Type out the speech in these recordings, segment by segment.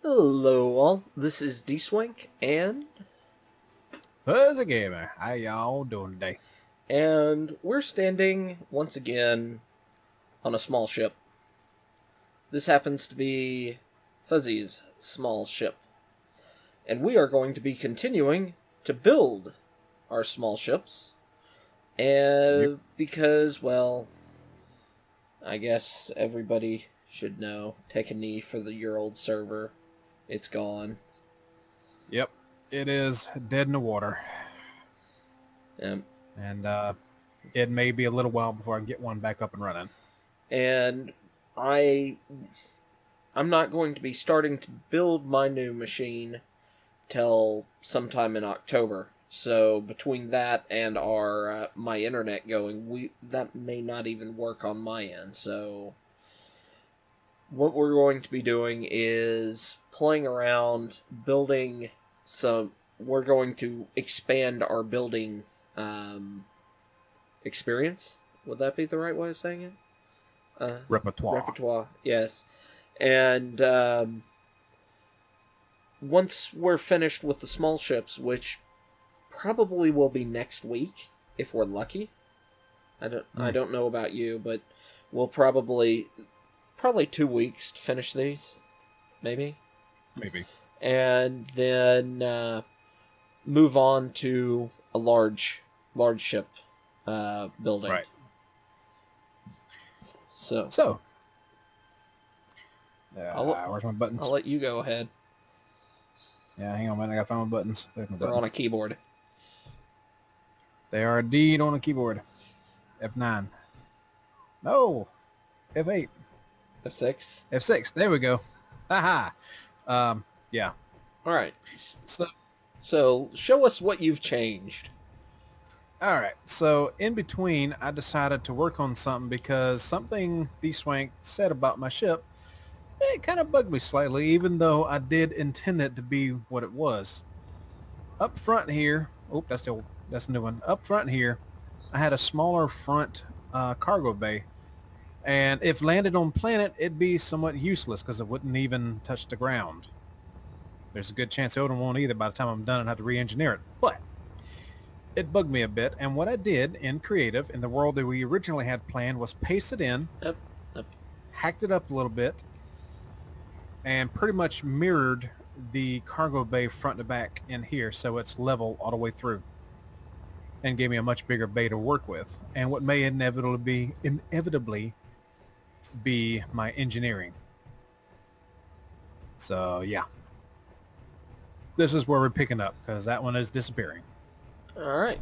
Hello all, this is Dswank, Fuzz gamer, how y'all doing today? and we're standing once again on a small ship. This happens to be Fuzzy's small ship, and we are going to be continuing to build our small ships, and because, well, I guess everybody should know, take a knee for your old server. It's gone. Yep, it is dead in the water, Um, and it may be a little while before I can get one back up and running. and I'm not going to be starting to build my new machine till sometime in October. So between that and our my internet going, that may not even work on my end. So what we're going to be doing is playing around, building some. We're going to expand our building experience. Would that be the right way of saying it? Repertoire. Yes. And once we're finished with the small ships, which probably will be next week if we're lucky. I don't know about you, but we'll probably 2 weeks to finish these, maybe. And then move on to a large ship building. Right. So where's my buttons? I'll let you go ahead. Yeah, hang on a minute. I gotta find my buttons. There's my They're button. on a keyboard. They are indeed on a keyboard. F9. No. F8. F6. F6. There we go. Haha. Yeah. All right. So show us what you've changed. all right. So in between, I decided to work on something because something Dswank said about my ship, it kind of bugged me slightly, even though I did intend it to be what it was. Up front here, that's the new one. Up front here, I had a smaller front cargo bay, and if landed on planet, it'd be somewhat useless because it wouldn't even touch the ground. There's a good chance it won't either by the time I'm done and have to re-engineer it. But it bugged me a bit, and what I did in creative, in the world that we originally had planned, was paste it in, Yep. hacked it up a little bit, and pretty much mirrored the cargo bay front to back in here so it's level all the way through, and gave me a much bigger bay to work with, and what may inevitably be my engineering. So yeah, this is where we're picking up because that one is disappearing. All right.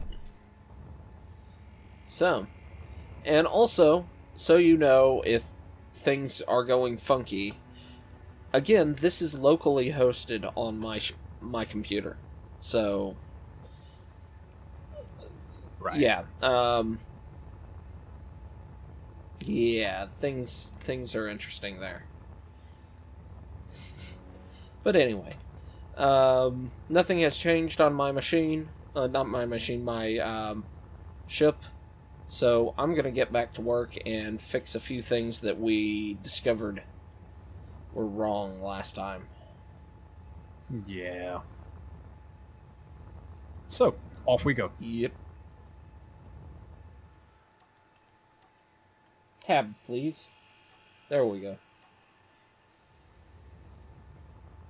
So, and also, so you know if things are going funky, again, this is locally hosted on my computer. So, Right. yeah. Yeah, things are interesting there. But anyway, nothing has changed on my machine. Not my machine, my ship. So I'm going to get back to work and fix a few things that we discovered were wrong last time. Yeah. So, off we go. Yep. Tab, please. There we go.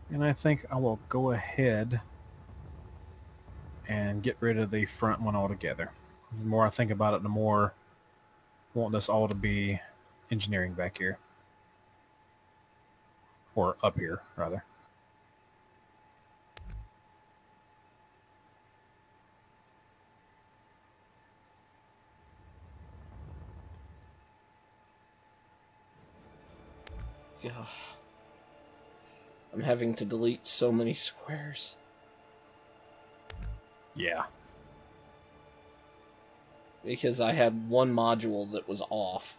And I think I will go ahead and get rid of the front one altogether. The more I think about it, the more I want this all to be engineering back here. Or up here, rather. God. I'm having to delete so many squares. Yeah. Because I had one module that was off.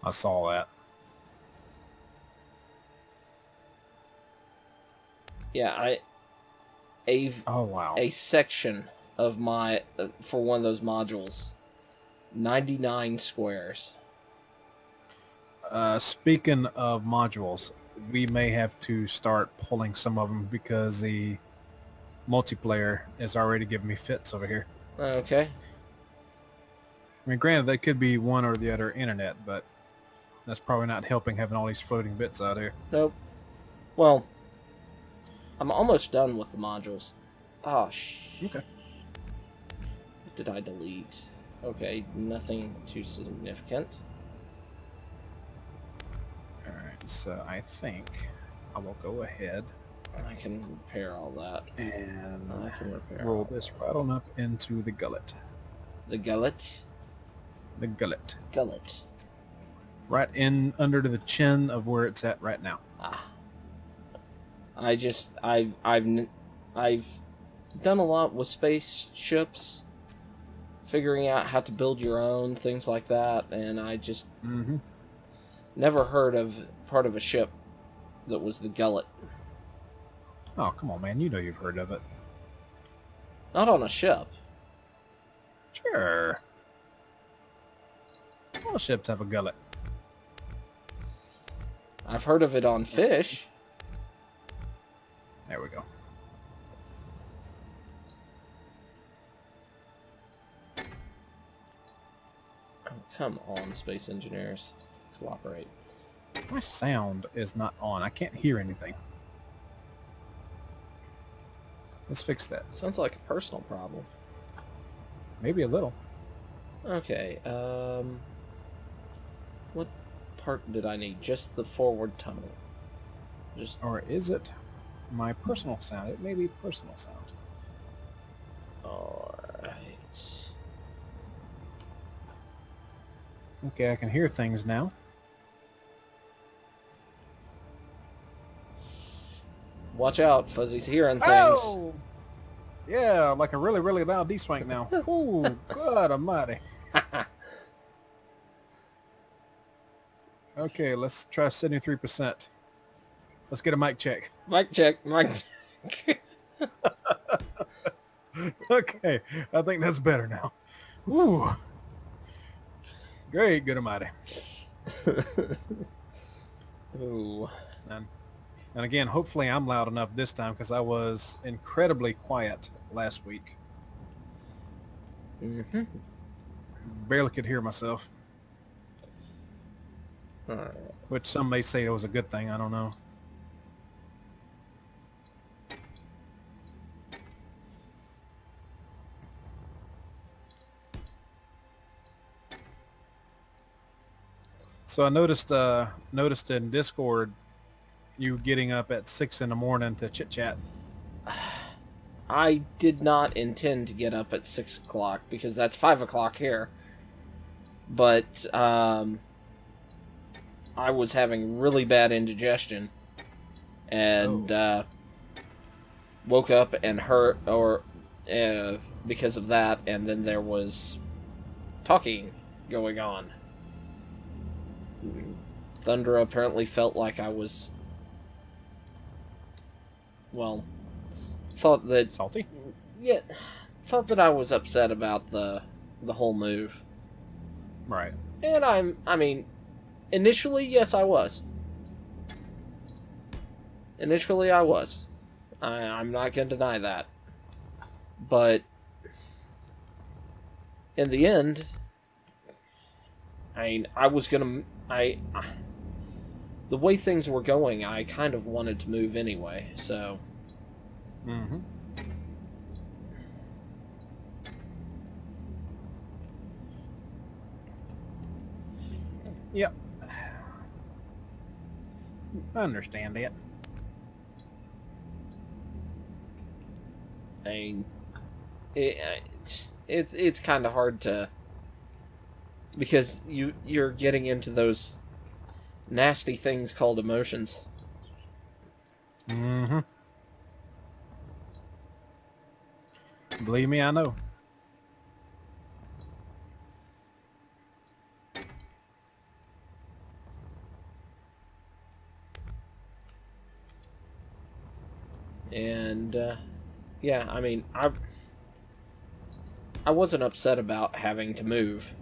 I saw that. Yeah, Oh, wow. a section of my for one of those modules, 99 squares. Speaking of modules, we may have to start pulling some of them because the multiplayer is already giving me fits over here. Okay. I mean, granted, that could be one or the other internet, but that's probably not helping having all these floating bits out here. Nope. Well, I'm almost done with the modules. Oh, Okay. What did I delete? Okay, nothing too significant. Alright, so I think I will go ahead I can repair all that. and I can repair roll all this right on up into the gullet. The gullet? The gullet. Gullet. Right in under the chin of where it's at right now. Ah. I've done a lot with spaceships, figuring out how to build your own, things like that, and I just never heard of part of a ship that was the gullet. Oh, come on, man. You know you've heard of it. Not on a ship. Sure. All ships have a gullet. I've heard of it on fish. There we go. Oh, come on, space engineers. Cooperate. My sound is not on. I can't hear anything. Let's fix that. Sounds like a personal problem. Maybe a little. Okay, what part did I need? Just the forward tunnel. Just... Or is it my personal sound? It may be personal sound. Alright. Okay, I can hear things now. Watch out, Fuzzy's hearing things. Oh! Yeah, like a really, really loud Dswank now. Ooh, God almighty. Okay, let's try 73%. Let's get a mic check. Mic check, mic check. Okay, I think that's better now. Ooh. Great, good almighty. Ooh. And again, hopefully I'm loud enough this time because I was incredibly quiet last week. Mm-hmm. Barely could hear myself. Alright. Which some may say it was a good thing. I don't know. So I noticed in Discord you getting up at 6 in the morning to chit chat. I did not intend to get up at 6 o'clock because that's 5 o'clock here. But I was having really bad indigestion and woke up and hurt because of that, and then there was talking going on. Thunder apparently felt like I was, well, thought that Salty? Yeah, thought that I was upset about the whole move. Right. And I mean, initially, yes, I was. Initially, I was. I'm not going to deny that. But in the end, I mean, the way things were going, I kind of wanted to move anyway, so... Mm-hmm. Yep. I understand it. I mean, it's kind of hard to... Because you're getting into those nasty things called emotions. Mm-hmm. Believe me, I know. And, yeah, I mean, I wasn't upset about having to move.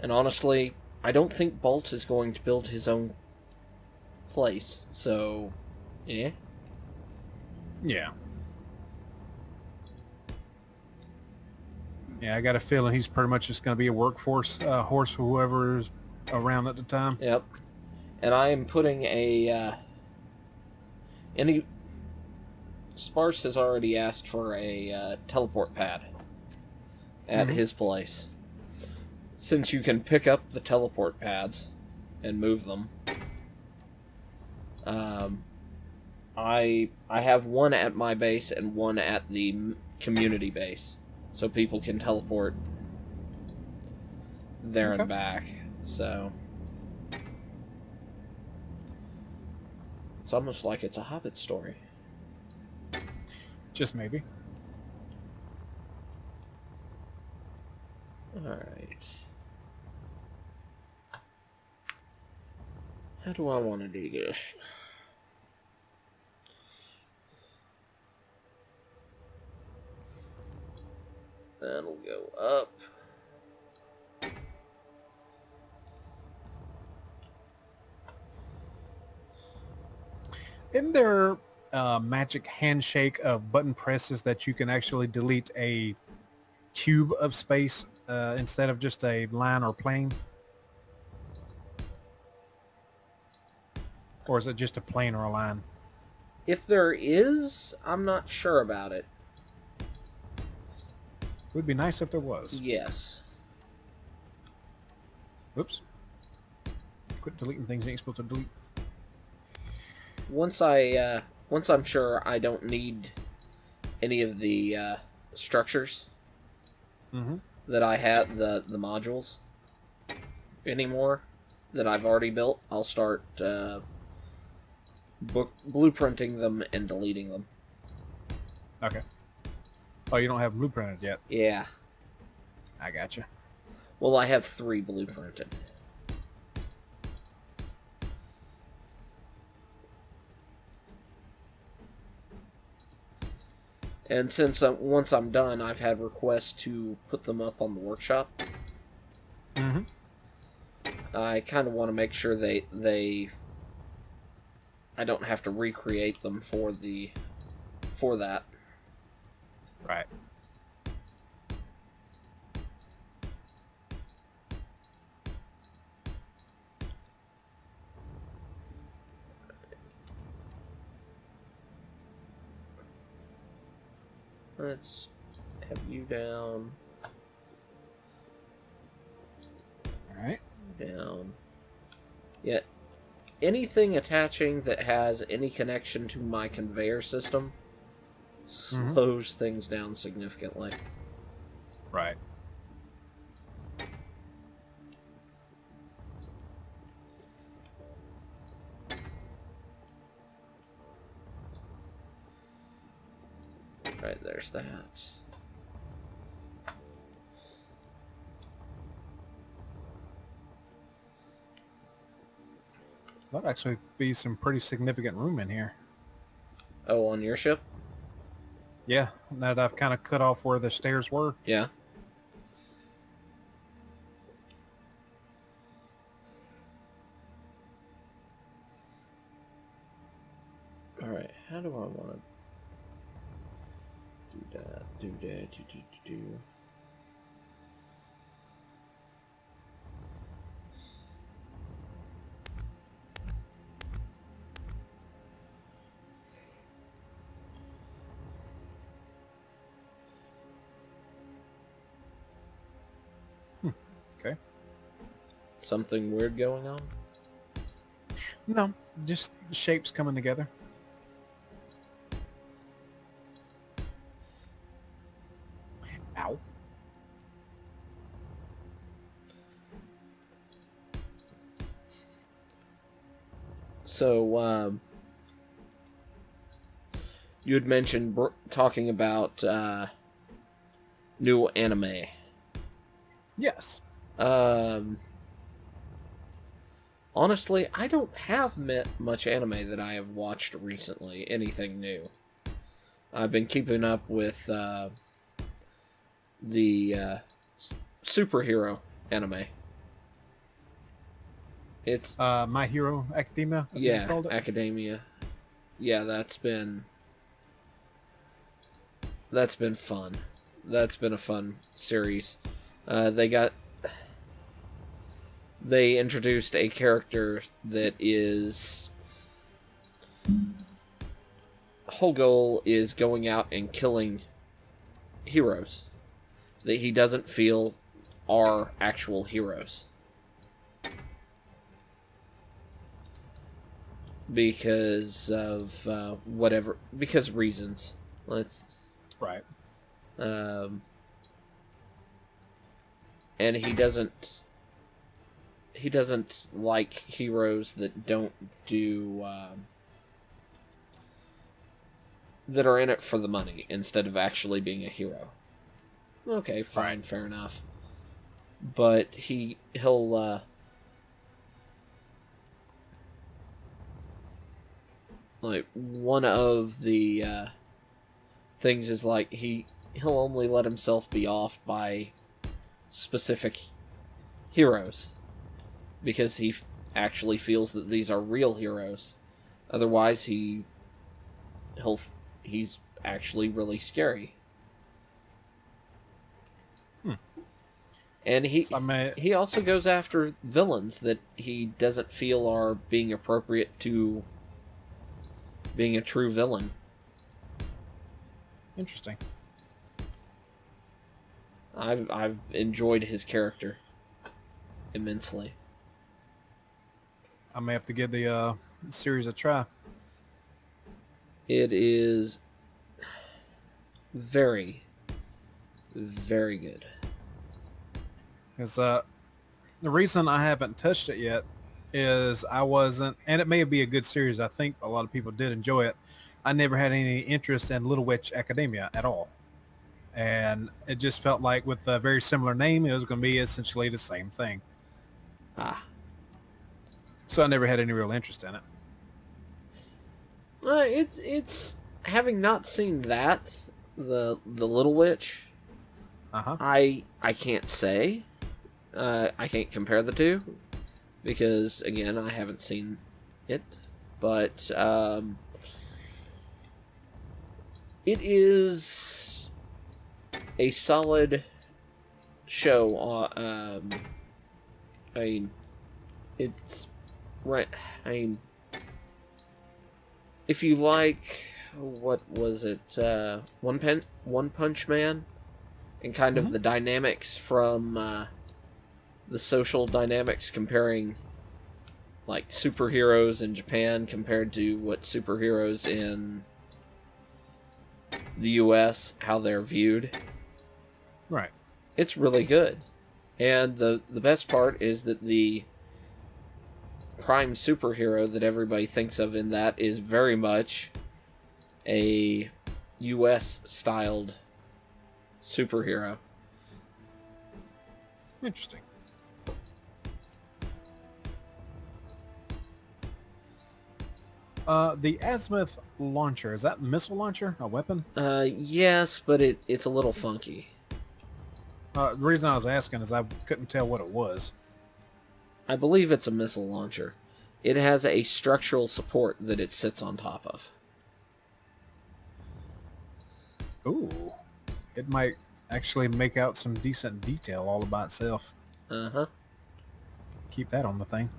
And honestly, I don't think Bolt is going to build his own place, so yeah. Yeah. Yeah, I got a feeling he's pretty much just going to be a workforce horse for whoever's around at the time. Yep. And I am putting a any Sparse has already asked for a teleport pad at his place. Since you can pick up the teleport pads and move them, I have one at my base and one at the community base, so people can teleport there and back. So it's almost like it's a Hobbit story. Just maybe. Alright. How do I want to do this? That'll go up. Isn't there a magic handshake of button presses that you can actually delete a cube of space instead of just a line or plane? Or is it just a plane or a line? If there is, I'm not sure about it. Would be nice if there was. Yes. Oops. Quit deleting things you ain't supposed to delete. Once I'm sure I don't need any of the structures that I had, the modules anymore that I've already built, I'll start blueprinting them and deleting them. Okay. Oh, you don't have them blueprinted yet? Yeah. I gotcha. Well, I have 3 blueprinted. And since once I'm done, I've had requests to put them up on the workshop. I kind of want to make sure I don't have to recreate them for that. Right. Let's have you down. Alright. Down. Yeah. Anything attaching that has any connection to my conveyor system slows things down significantly. Right. Right, there's that. That'd actually be some pretty significant room in here. Oh, on your ship? Yeah, now that I've kind of cut off where the stairs were. Yeah. Alright, how do I want to do that? Do. Okay. Something weird going on? No, just shapes coming together. Ow. So, you had mentioned talking about new anime. Yes. Honestly, I don't have much anime that I have watched recently. Anything new. I've been keeping up with the superhero anime. It's My Hero Academia, I think you yeah, called it. Academia. Yeah, that's been fun. That's been a fun series. They got they introduced a character that is whole goal is going out and killing heroes that he doesn't feel are actual heroes because of because reasons. Let's Right. um, and he doesn't like heroes that don't do that are in it for the money instead of actually being a hero. Okay, fine, Right. fair enough. But he'll like one of the things is like he'll only let himself be off by specific heroes because he actually feels that these are real heroes. Otherwise, he'll he's actually really scary. Hmm. And So I may, he also goes after villains that he doesn't feel are being appropriate to being a true villain. interesting. I've enjoyed his character immensely. I may have to give the series a try. It is very, very good. Because the reason I haven't touched it yet is I wasn't, and it may be a good series. I think a lot of people did enjoy it. I never had any interest in Little Witch Academia at all. And it just felt like with a very similar name, it was going to be essentially the same thing. Ah, So I never had any real interest in it. it's having not seen that the Little Witch. Uh-huh. I can't say. I can't compare the two because again I haven't seen it, but it is a solid show. I mean, it's right. I mean, if you like, what was it? One Punch Man, and kind of Mhm. the dynamics from the social dynamics comparing like superheroes in Japan compared to what superheroes in the US, how they're viewed. Right. It's really good. And the best part is that the prime superhero that everybody thinks of in that is very much a US styled superhero. Interesting. The azimuth launcher, is that missile launcher a weapon? Yes, but it's a little funky. The reason I was asking is I couldn't tell what it was. I believe it's a missile launcher. It has a structural support that it sits on top of. Ooh, it might actually make out some decent detail all by itself. Uh-huh. Keep that on the thing.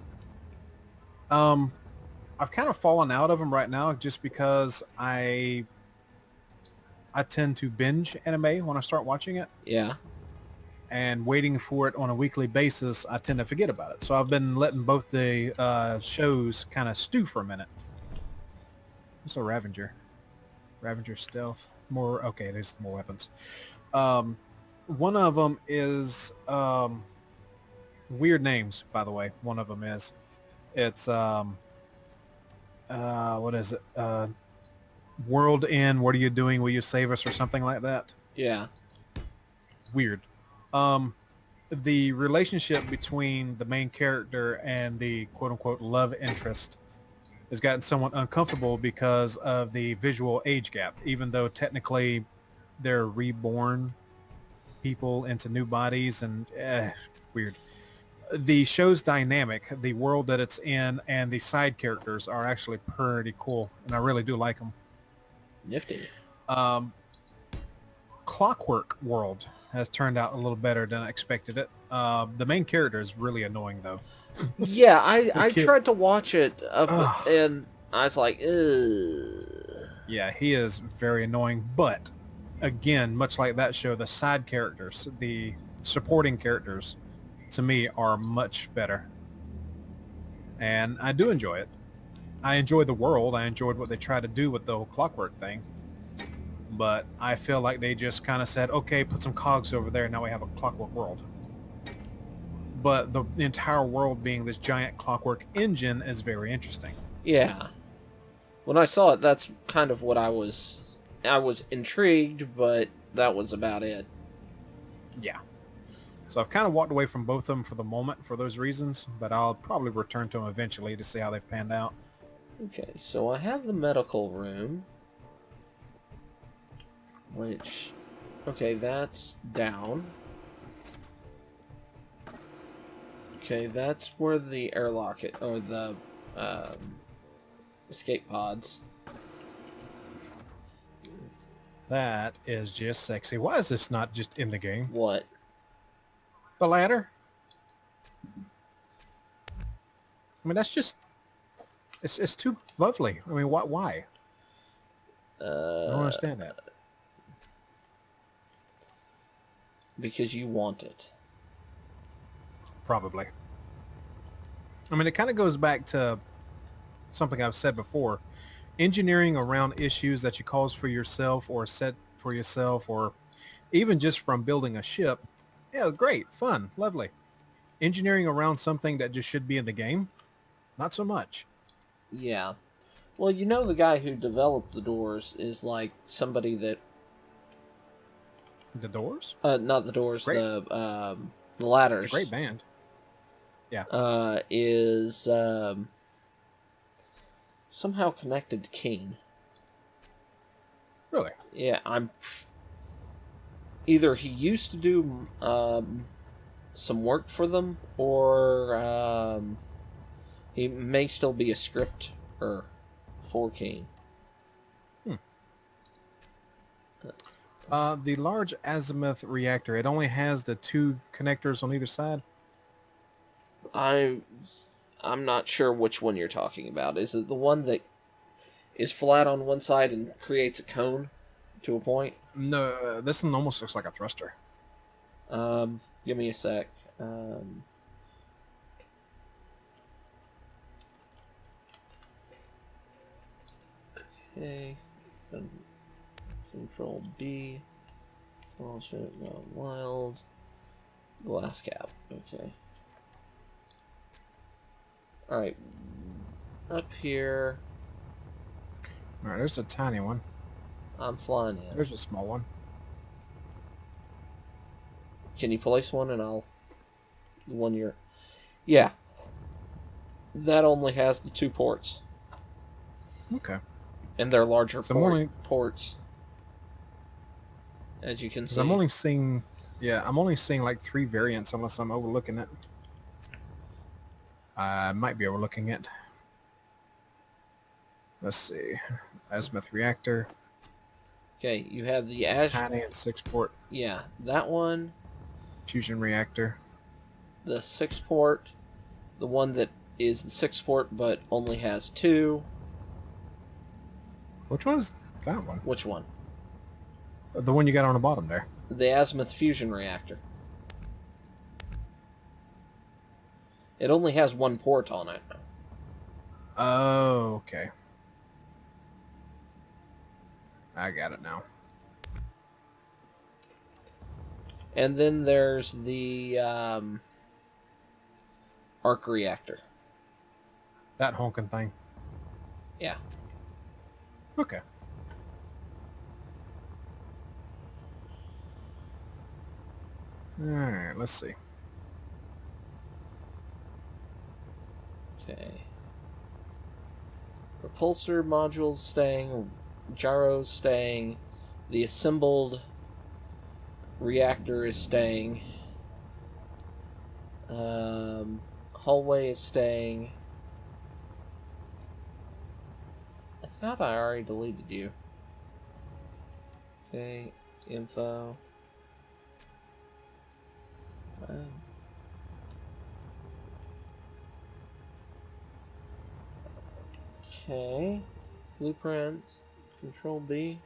I've kind of fallen out of them right now just because I tend to binge anime when I start watching it, Yeah. and waiting for it on a weekly basis, I tend to forget about it. So I've been letting both the shows kind of stew for a minute. It's a Ravager. Ravager stealth. More, okay, there's more weapons. One of them is weird names, by the way. One of them is. It's, what is it? World End, what are you doing? Will you save us, or something like that? Yeah. Weird. The relationship between the main character and the quote-unquote love interest has gotten somewhat uncomfortable because of the visual age gap, even though technically they're reborn people into new bodies, and weird. the show's dynamic, the world that it's in, and the side characters are actually pretty cool, and I really do like them. Nifty. Clockwork World has turned out a little better than I expected it. The main character is really annoying, though. Yeah, I kid- tried to watch it, Ugh. and I was like, ugh. Yeah, he is very annoying, but again, much like that show, the side characters, the supporting characters, to me, are much better. And I do enjoy it. I enjoy the world. I enjoyed what they tried to do with the whole clockwork thing. But I feel like they just kind of said, okay, put some cogs over there, now we have a clockwork world. But the entire world being this giant clockwork engine is very interesting. Yeah. When I saw it, that's kind of what I was intrigued, but that was about it. Yeah. So I've kind of walked away from both of them for the moment for those reasons, but I'll probably return to them eventually to see how they've panned out. Okay, so I have the medical room, which, okay, that's down. Okay, that's where the airlock, or the escape pods. That is just sexy. Why is this not just in the game? What? The ladder? I mean, that's just... It's too lovely. I mean, why? I don't understand that. Because you want it. Probably. I mean, it kind of goes back to something I've said before. Engineering around issues that you cause for yourself or set for yourself, or even just from building a ship. Yeah, great, fun, lovely. Engineering around something that just should be in the game, not so much. Yeah. Well, you know, the guy who developed the doors is like somebody that... The Doors? Not the doors, Great. the ladders. It's a great band. Yeah. Is somehow connected to Keen. Really? Yeah, either he used to do some work for them, or he may still be a scripter for Keen. The large azimuth reactor, it only has the 2 connectors on either side? I'm not sure which one you're talking about. Is it the one that is flat on one side and creates a cone to a point? No, this one almost looks like a thruster. Give me a sec. Okay. Control B. Wild. Glass cap. Okay. Alright. Up here. Alright, there's a tiny one. I'm flying in. There's a small one. Can you place one and I'll... The one you're... Yeah. That only has the 2 ports. Okay. And they're larger So I'm only- ports. As you can see. I'm only seeing... Yeah, I'm only seeing like 3 variants unless I'm overlooking it. I might be overlooking it. Let's see. Azimuth reactor. Okay, you have the Tiny and 6-port Yeah, that one, fusion reactor. the 6-port, the one that is the 6-port but only has 2. Which one is that one? Which one? The one you got on the bottom there. The azimuth fusion reactor. It only has 1 port on it. Oh, okay. I got it now. And then there's the arc reactor. That honking thing. Yeah. Okay. Alright, let's see. Okay. Repulsor modules staying, gyros staying, the assembled reactor is staying. Hallway is staying. I thought I already deleted you. Okay, info. Okay, blueprint, Control B.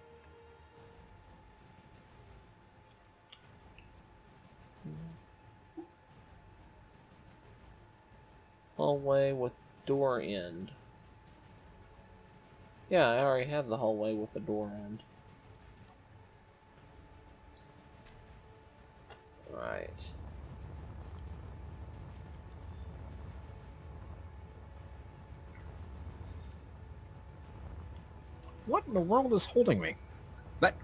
Hallway with door end. Yeah, I already have the hallway with the door end. Right. What in the world is holding me? That...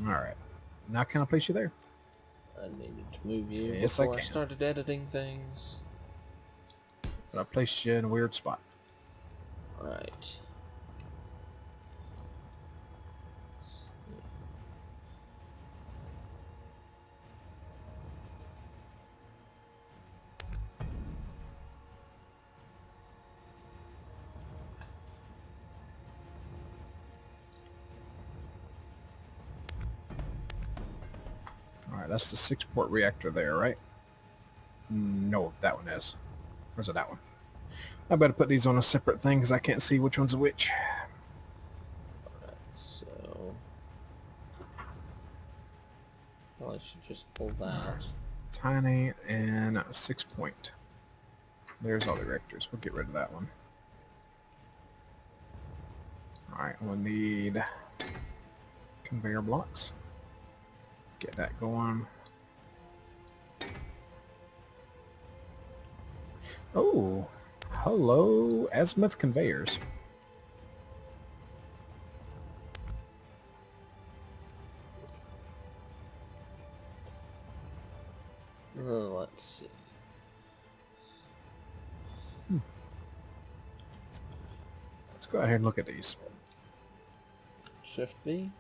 Alright. Now can I place you there? I needed to move you Yes, before I I can. started editing things. But I placed you in a weird spot. Right. Alright, that's the 6-port reactor there, right? No, that one is. Where's it, that one? I better put these on a separate thing because I can't see which one's which. Alright, so... Well, I should just pull that. Tiny and 6-point. There's all the reactors. We'll get rid of that one. Alright, we'll need conveyor blocks. Get that going. Oh, hello, azimuth conveyors. Let's see. Let's go ahead and look at these. Shift B.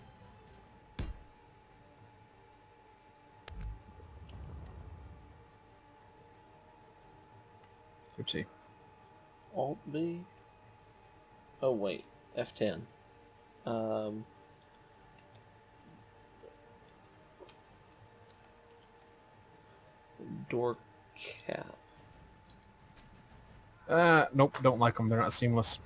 Oopsie. Alt B. Oh wait, F10. Door cap. Nope, don't like them. They're not seamless.